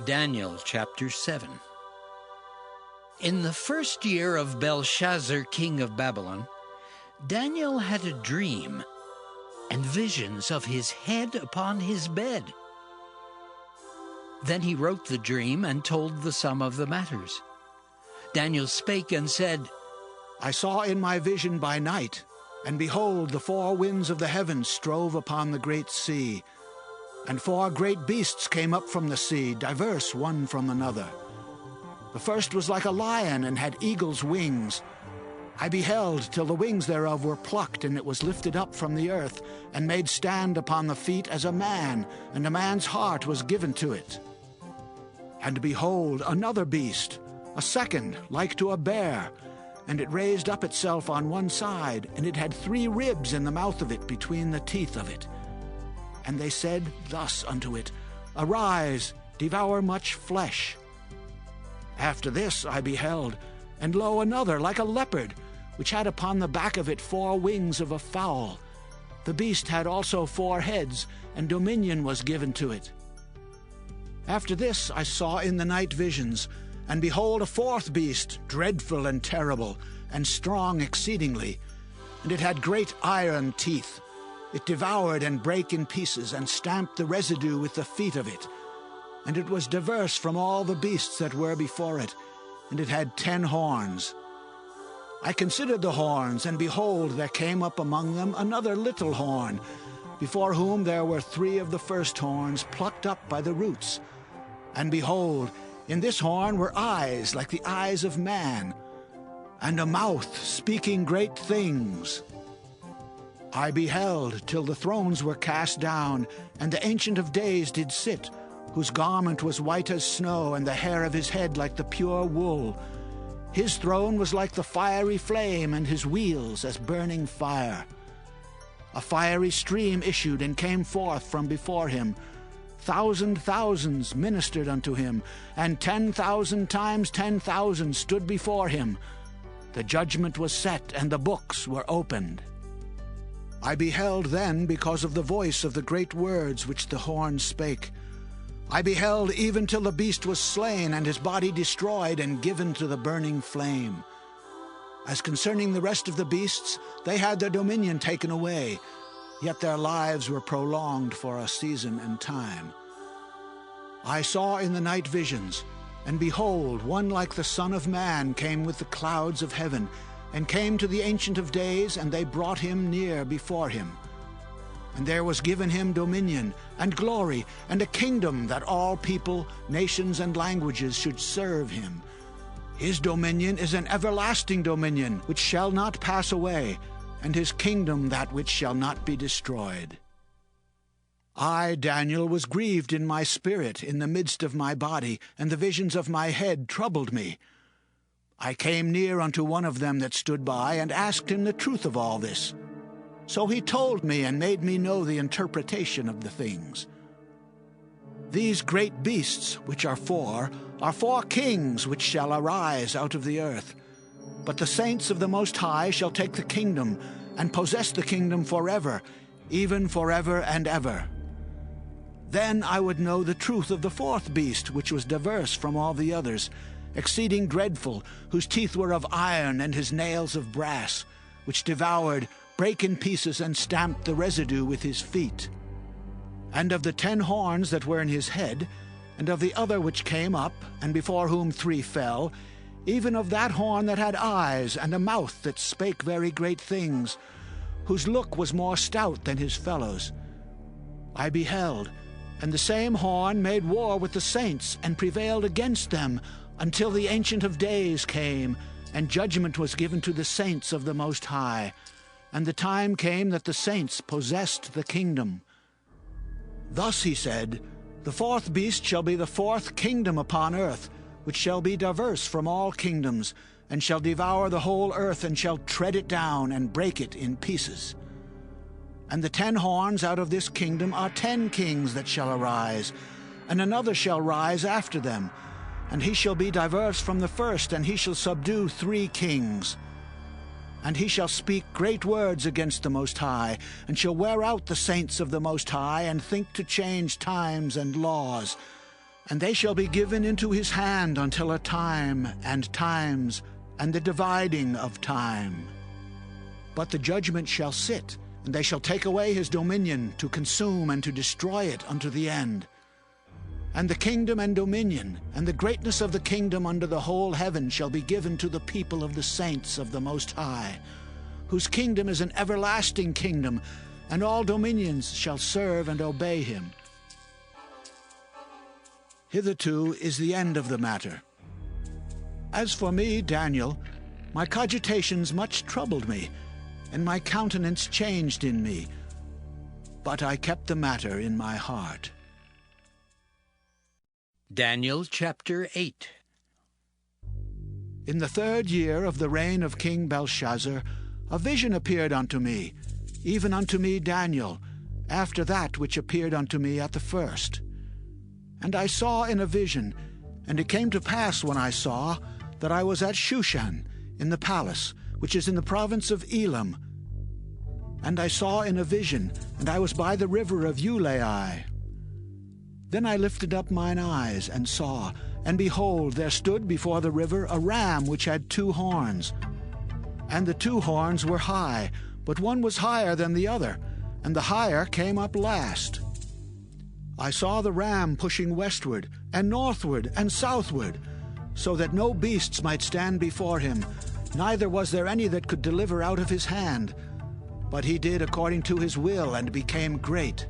Daniel chapter 7. In the first year of Belshazzar, king of Babylon, Daniel had a dream and visions of his head upon his bed. Then he wrote the dream and told the sum of the matters. Daniel spake and said, I saw in my vision by night, and behold, the four winds of the heavens strove upon the great sea, and four great beasts came up from the sea, diverse one from another. The first was like a lion, and had eagle's wings. I beheld till the wings thereof were plucked, and it was lifted up from the earth, and made stand upon the feet as a man, and a man's heart was given to it. And behold, another beast, a second, like to a bear, and it raised up itself on one side, and it had 3 ribs in the mouth of it between the teeth of it. And they said thus unto it, Arise, devour much flesh. After this I beheld, and lo, another like a leopard, which had upon the back of it 4 wings of a fowl. The beast had also 4 heads, and dominion was given to it. After this I saw in the night visions, and behold, a 4th beast, dreadful and terrible, and strong exceedingly, and it had great iron teeth. It devoured and brake in pieces, and stamped the residue with the feet of it. And it was diverse from all the beasts that were before it, and it had 10 horns. I considered the horns, and behold, there came up among them another little horn, before whom there were 3 of the first horns plucked up by the roots. And behold, in this horn were eyes like the eyes of man, and a mouth speaking great things. I beheld till the thrones were cast down, and the Ancient of Days did sit, whose garment was white as snow, and the hair of his head like the pure wool. His throne was like the fiery flame, and his wheels as burning fire. A fiery stream issued and came forth from before him. Thousands ministered unto him, and 10,000 times 10,000 stood before him. The judgment was set, and the books were opened. I beheld then because of the voice of the great words which the horn spake. I beheld even till the beast was slain, and his body destroyed and given to the burning flame. As concerning the rest of the beasts, they had their dominion taken away, yet their lives were prolonged for a season and time. I saw in the night visions, and behold, one like the Son of Man came with the clouds of heaven, and came to the Ancient of Days, and they brought him near before him. And there was given him dominion, and glory, and a kingdom, that all people, nations, and languages should serve him. His dominion is an everlasting dominion, which shall not pass away, and his kingdom that which shall not be destroyed. I, Daniel, was grieved in my spirit in the midst of my body, and the visions of my head troubled me. I came near unto one of them that stood by, and asked him the truth of all this. So he told me, and made me know the interpretation of the things. These great beasts, which are 4 kings which shall arise out of the earth. But the saints of the Most High shall take the kingdom, and possess the kingdom forever, even forever and ever. Then I would know the truth of the 4th beast, which was diverse from all the others, exceeding dreadful, whose teeth were of iron, and his nails of brass, which devoured, brake in pieces, and stamped the residue with his feet. And of the 10 horns that were in his head, and of the other which came up, and before whom 3 fell, even of that horn that had eyes, and a mouth that spake very great things, whose look was more stout than his fellows, I beheld, and the same horn made war with the saints, and prevailed against them, until the Ancient of Days came, and judgment was given to the saints of the Most High. And the time came that the saints possessed the kingdom. Thus he said, The 4th beast shall be the 4th kingdom upon earth, which shall be diverse from all kingdoms, and shall devour the whole earth, and shall tread it down, and break it in pieces. And the 10 horns out of this kingdom are 10 kings that shall arise, and another shall rise after them, and he shall be diverse from the first, and he shall subdue 3 kings. And he shall speak great words against the Most High, and shall wear out the saints of the Most High, and think to change times and laws. And they shall be given into his hand until a time and times and the dividing of time. But the judgment shall sit, and they shall take away his dominion, to consume and to destroy it unto the end. And the kingdom and dominion, and the greatness of the kingdom under the whole heaven shall be given to the people of the saints of the Most High, whose kingdom is an everlasting kingdom, and all dominions shall serve and obey him. Hitherto is the end of the matter. As for me, Daniel, my cogitations much troubled me, and my countenance changed in me, but I kept the matter in my heart. Daniel chapter 8. In the 3rd year of the reign of King Belshazzar, a vision appeared unto me, even unto me Daniel, after that which appeared unto me at the first. And I saw in a vision, and it came to pass when I saw, that I was at Shushan, in the palace, which is in the province of Elam. And I saw in a vision, and I was by the river of Ulai. Then I lifted up mine eyes, and saw, and behold, there stood before the river a ram which had 2 horns. And the 2 horns were high, but one was higher than the other, and the higher came up last. I saw the ram pushing westward, and northward, and southward, so that no beasts might stand before him, neither was there any that could deliver out of his hand. But he did according to his will, and became great.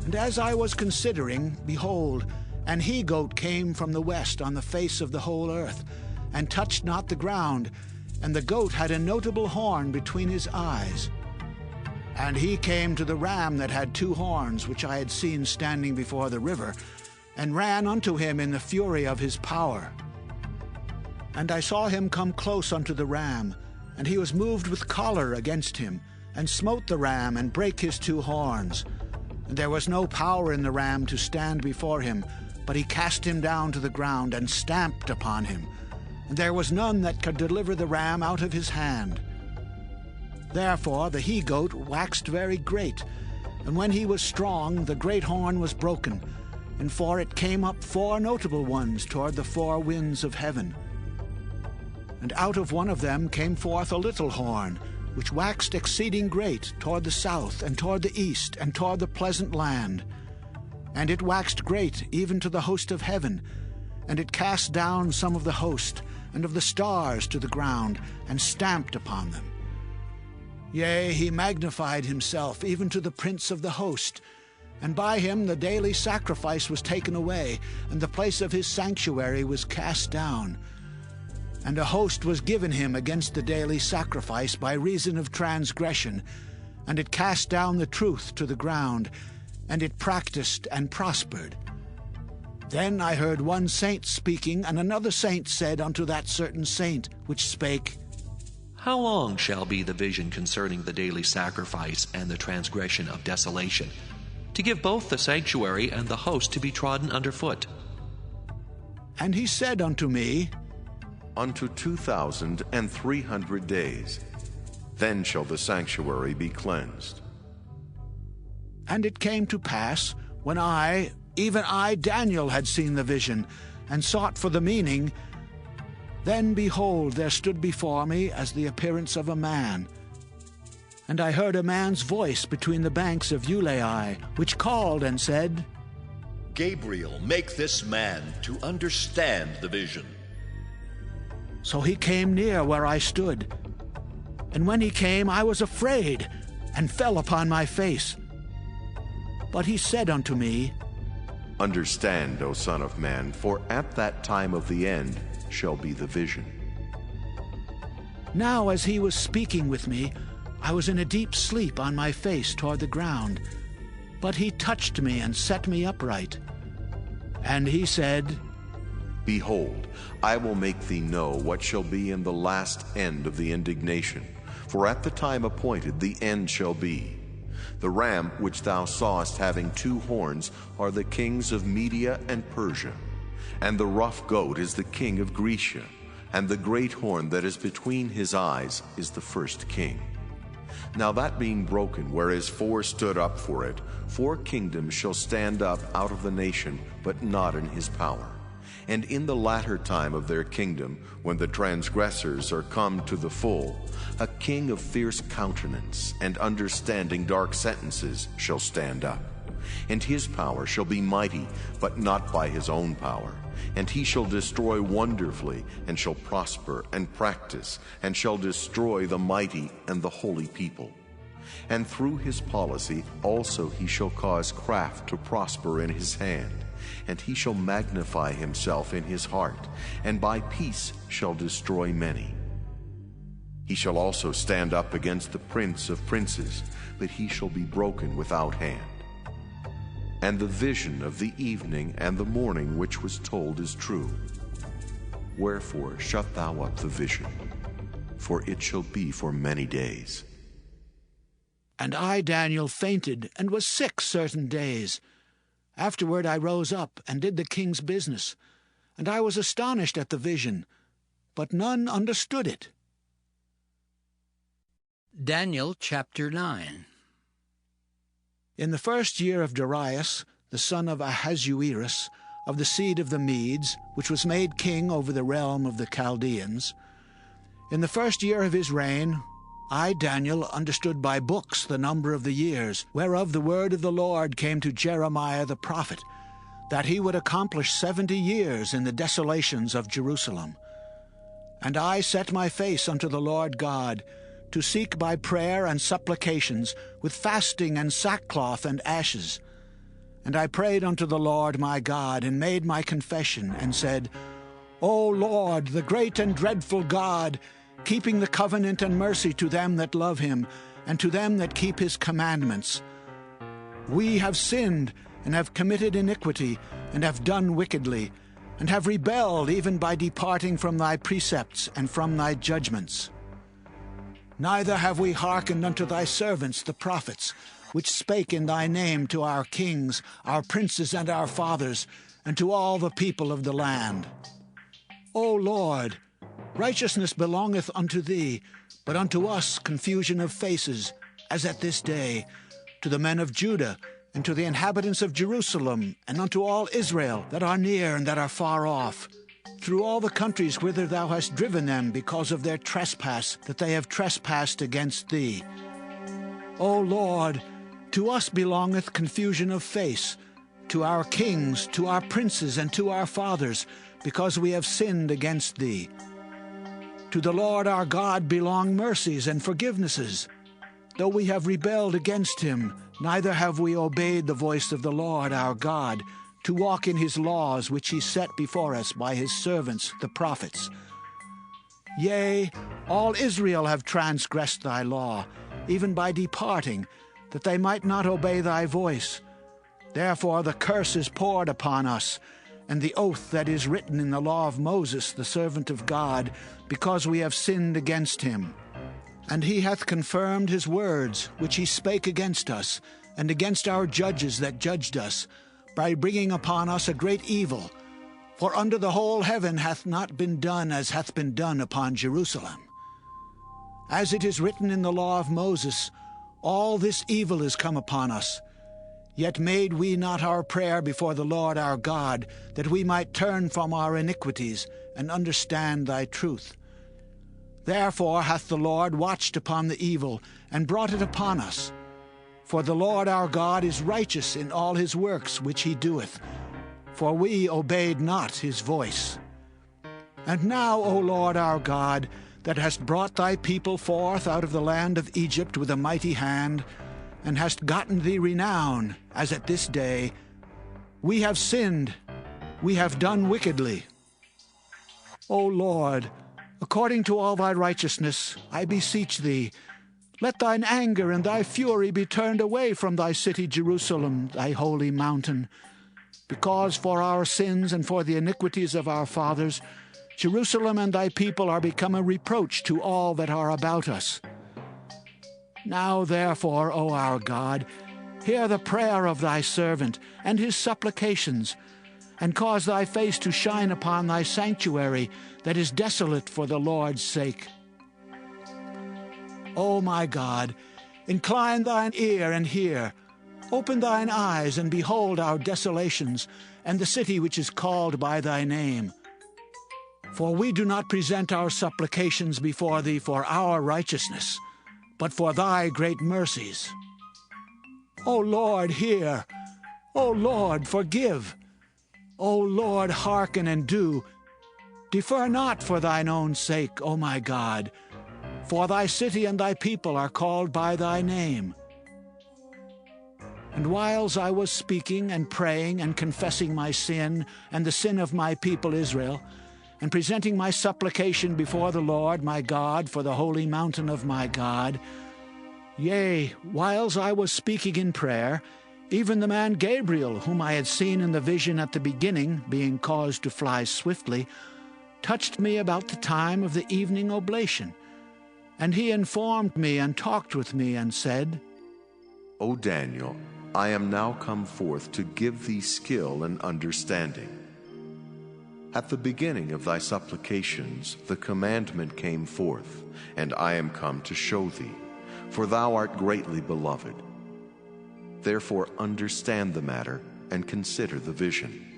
And as I was considering, behold, an he-goat came from the west on the face of the whole earth, and touched not the ground, and the goat had a notable horn between his eyes. And he came to the ram that had 2 horns, which I had seen standing before the river, and ran unto him in the fury of his power. And I saw him come close unto the ram, and he was moved with choler against him, and smote the ram, and brake his 2 horns. And there was no power in the ram to stand before him, but he cast him down to the ground, and stamped upon him. And there was none that could deliver the ram out of his hand. Therefore the he-goat waxed very great, and when he was strong, the great horn was broken, and for it came up 4 notable ones toward the 4 winds of heaven. And out of one of them came forth a little horn, which waxed exceeding great toward the south, and toward the east, and toward the pleasant land. And it waxed great even to the host of heaven, and it cast down some of the host, and of the stars to the ground, and stamped upon them. Yea, he magnified himself even to the prince of the host, and by him the daily sacrifice was taken away, and the place of his sanctuary was cast down. And a host was given him against the daily sacrifice by reason of transgression, and it cast down the truth to the ground, and it practiced and prospered. Then I heard one saint speaking, and another saint said unto that certain saint which spake, How long shall be the vision concerning the daily sacrifice and the transgression of desolation, to give both the sanctuary and the host to be trodden under foot? And he said unto me, Unto 2,300 days. Then shall the sanctuary be cleansed. And it came to pass, when I, even I, Daniel, had seen the vision, and sought for the meaning, then behold, there stood before me as the appearance of a man. And I heard a man's voice between the banks of Ulai, which called and said, Gabriel, make this man to understand the vision. So he came near where I stood. And when he came, I was afraid, and fell upon my face. But he said unto me, Understand, O Son of Man, for at that time of the end shall be the vision. Now as he was speaking with me, I was in a deep sleep on my face toward the ground. But he touched me and set me upright. And he said, Behold, I will make thee know what shall be in the last end of the indignation, for at the time appointed the end shall be. The ram which thou sawest having 2 horns are the kings of Media and Persia, and the rough goat is the king of Grecia, and the great horn that is between his eyes is the first king. Now that being broken, whereas 4 stood up for it, 4 kingdoms shall stand up out of the nation, but not in his power. And in the latter time of their kingdom, when the transgressors are come to the full, a king of fierce countenance and understanding dark sentences shall stand up. And his power shall be mighty, but not by his own power. And he shall destroy wonderfully, and shall prosper and practice, and shall destroy the mighty and the holy people. And through his policy also he shall cause craft to prosper in his hand. And he shall magnify himself in his heart, and by peace shall destroy many. He shall also stand up against the prince of princes, but he shall be broken without hand. And the vision of the evening and the morning which was told is true. Wherefore shut thou up the vision, for it shall be for many days. And I, Daniel, fainted and was sick certain days. Afterward I rose up and did the king's business, and I was astonished at the vision, but none understood it. Daniel chapter 9. In the first year of Darius, the son of Ahasuerus, of the seed of the Medes, which was made king over the realm of the Chaldeans, in the first year of his reign, I, Daniel, understood by books the number of the years, whereof the word of the Lord came to Jeremiah the prophet, that he would accomplish 70 years in the desolations of Jerusalem. And I set my face unto the Lord God, to seek by prayer and supplications, with fasting and sackcloth and ashes. And I prayed unto the Lord my God, and made my confession, and said, O Lord, the great and dreadful God, keeping the covenant and mercy to them that love him, and to them that keep his commandments. We have sinned, and have committed iniquity, and have done wickedly, and have rebelled even by departing from thy precepts and from thy judgments. Neither have we hearkened unto thy servants the prophets, which spake in thy name to our kings, our princes, and our fathers, and to all the people of the land. O Lord, righteousness belongeth unto thee, but unto us confusion of faces, as at this day, to the men of Judah, and to the inhabitants of Jerusalem, and unto all Israel that are near and that are far off, through all the countries whither thou hast driven them because of their trespass, that they have trespassed against thee. O Lord, to us belongeth confusion of face, to our kings, to our princes, and to our fathers, because we have sinned against thee. To the Lord our God belong mercies and forgivenesses. Though we have rebelled against him, neither have we obeyed the voice of the Lord our God, to walk in his laws which he set before us by his servants the prophets. Yea, all Israel have transgressed thy law, even by departing, that they might not obey thy voice. Therefore the curse is poured upon us, and the oath that is written in the law of Moses the servant of God, because we have sinned against him. And he hath confirmed his words, which he spake against us, and against our judges that judged us, by bringing upon us a great evil. For under the whole heaven hath not been done as hath been done upon Jerusalem. As it is written in the law of Moses, all this evil is come upon us. Yet made we not our prayer before the Lord our God, that we might turn from our iniquities, and understand thy truth. Therefore hath the Lord watched upon the evil, and brought it upon us. For the Lord our God is righteous in all his works which he doeth, for we obeyed not his voice. And now, O Lord our God, that hast brought thy people forth out of the land of Egypt with a mighty hand, and hast gotten thee renown, as at this day, we have sinned, we have done wickedly. O Lord, according to all thy righteousness, I beseech thee, let thine anger and thy fury be turned away from thy city Jerusalem, thy holy mountain, because for our sins and for the iniquities of our fathers, Jerusalem and thy people are become a reproach to all that are about us. Now therefore, O our God, hear the prayer of thy servant and his supplications, and cause thy face to shine upon thy sanctuary that is desolate for the Lord's sake. O my God, incline thine ear and hear. Open thine eyes and behold our desolations, and the city which is called by thy name. For we do not present our supplications before thee for our righteousness, but for thy great mercies. O Lord, hear. O Lord, forgive. O Lord, hearken and do. Defer not for thine own sake, O my God, for thy city and thy people are called by thy name. And whiles I was speaking and praying and confessing my sin and the sin of my people Israel, and presenting my supplication before the Lord my God for the holy mountain of my God, yea, whiles I was speaking in prayer, even the man Gabriel, whom I had seen in the vision at the beginning, being caused to fly swiftly, touched me about the time of the evening oblation. And he informed me and talked with me and said, O Daniel, I am now come forth to give thee skill and understanding. At the beginning of thy supplications the commandment came forth, and I am come to show thee, for thou art greatly beloved. Therefore understand the matter and consider the vision.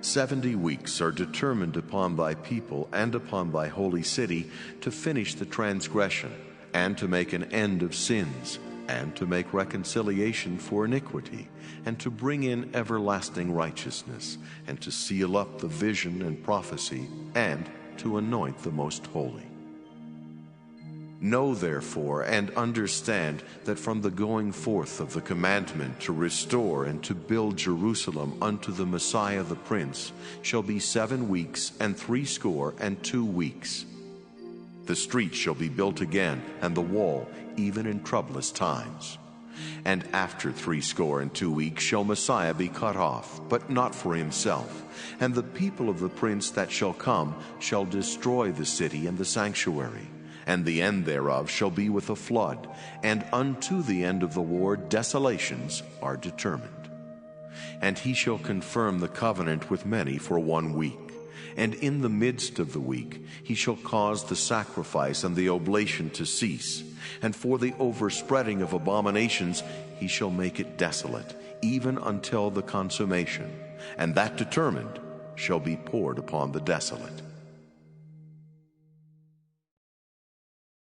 70 weeks are determined upon thy people and upon thy holy city to finish the transgression, and to make an end of sins, and to make reconciliation for iniquity, and to bring in everlasting righteousness, and to seal up the vision and prophecy, and to anoint the most holy. Know therefore and understand that from the going forth of the commandment to restore and to build Jerusalem unto the Messiah the Prince shall be 7 weeks and 62 weeks. The street shall be built again, and the wall, even in troublous times. And after 62 weeks shall Messiah be cut off, but not for himself. And the people of the prince that shall come shall destroy the city and the sanctuary. And the end thereof shall be with a flood, and unto the end of the war desolations are determined. And he shall confirm the covenant with many for 1 week. And in the midst of the week he shall cause the sacrifice and the oblation to cease. And for the overspreading of abominations he shall make it desolate, even until the consummation. And that determined shall be poured upon the desolate.